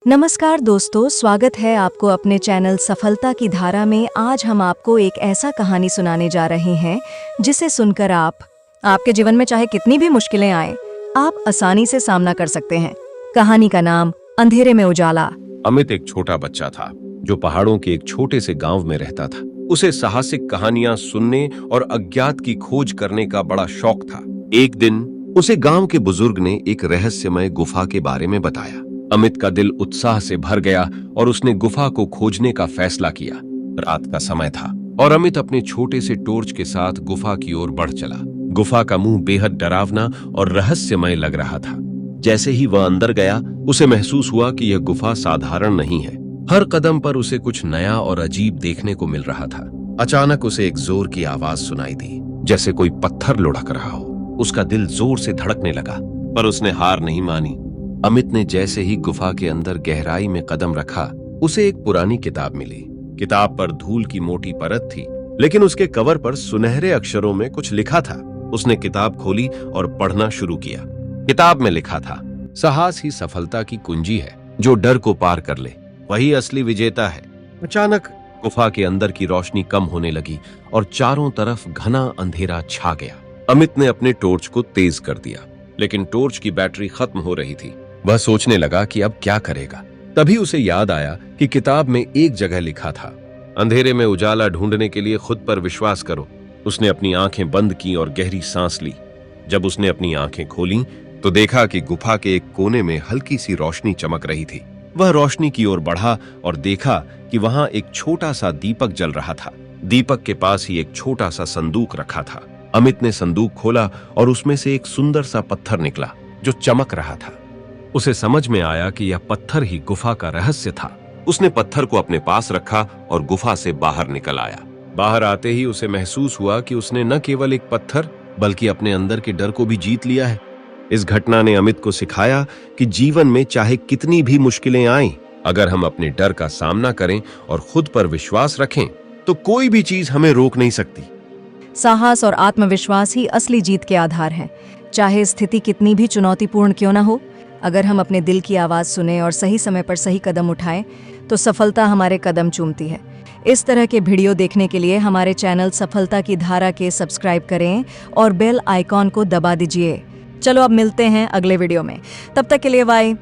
नमस्कार दोस्तों, स्वागत है आपको अपने चैनल सफलता की धारा में। आज हम आपको एक ऐसा कहानी सुनाने जा रहे हैं जिसे सुनकर आपके जीवन में चाहे कितनी भी मुश्किलें आए, आप आसानी से सामना कर सकते हैं। कहानी का नाम अंधेरे में उजाला। अमित एक छोटा बच्चा था जो पहाड़ों के एक छोटे से गांव में रहता था। उसे साहसिक कहानियां सुनने और अज्ञात की खोज करने का बड़ा शौक था। एक दिन उसे गांव के बुजुर्ग ने एक रहस्यमय गुफा के बारे में बताया। अमित का दिल उत्साह से भर गया और उसने गुफा को खोजने का फैसला किया। रात का समय था और अमित अपने छोटे से टॉर्च के साथ गुफा की ओर बढ़ चला। गुफा का मुंह बेहद डरावना और रहस्यमय लग रहा था। जैसे ही वह अंदर गया, उसे महसूस हुआ कि यह गुफा साधारण नहीं है। हर कदम पर उसे कुछ नया और अजीब देखने को मिल रहा था। अचानक उसे एक जोर की आवाज सुनाई दी, जैसे कोई पत्थर लुढ़क रहा हो। उसका दिल जोर से धड़कने लगा, पर उसने हार नहीं मानी। अमित ने जैसे ही गुफा के अंदर गहराई में कदम रखा, उसे एक पुरानी किताब मिली। किताब पर धूल की मोटी परत थी, लेकिन उसके कवर पर सुनहरे अक्षरों में कुछ लिखा था। उसने किताब खोली और पढ़ना शुरू किया। किताब में लिखा था, साहस ही सफलता की कुंजी है, जो डर को पार कर ले वही असली विजेता है। अचानक गुफा के अंदर की रोशनी कम होने लगी और चारों तरफ घना अंधेरा छा गया। अमित ने अपने टॉर्च को तेज कर दिया, लेकिन टॉर्च की बैटरी खत्म हो रही थी। वह सोचने लगा कि अब क्या करेगा। तभी उसे याद आया कि किताब में एक जगह लिखा था, अंधेरे में उजाला ढूंढने के लिए खुद पर विश्वास करो। उसने अपनी आंखें बंद की और गहरी सांस ली। जब उसने अपनी आंखें खोली तो देखा कि गुफा के एक कोने में हल्की सी रोशनी चमक रही थी। वह रोशनी की ओर बढ़ा और देखा कि वहां एक छोटा सा दीपक जल रहा था। दीपक के पास ही एक छोटा सा संदूक रखा था। अमित ने संदूक खोला और उसमें से एक सुंदर सा पत्थर निकला जो चमक रहा था। उसे समझ में आया कि यह पत्थर ही गुफा का रहस्य था। उसने पत्थर को अपने पास रखा और गुफा से बाहर निकल आया। बाहर आते ही उसे महसूस हुआ कि उसने न केवल एक पत्थर बल्कि अपने अंदर के डर को भी जीत लिया है। इस घटना ने अमित को सिखाया कि जीवन में चाहे कितनी भी मुश्किलें आएं, अगर हम अपने डर का सामना करें और खुद पर विश्वास रखें तो कोई भी चीज हमें रोक नहीं सकती। साहस और आत्मविश्वास ही असली जीत के आधार हैं। चाहे स्थिति कितनी भी चुनौतीपूर्ण क्यों न हो, अगर हम अपने दिल की आवाज़ सुने और सही समय पर सही कदम उठाएं तो सफलता हमारे कदम चूमती है। इस तरह के वीडियो देखने के लिए हमारे चैनल सफलता की धारा के सब्सक्राइब करें और बेल आइकॉन को दबा दीजिए। चलो अब मिलते हैं अगले वीडियो में, तब तक के लिए बाय।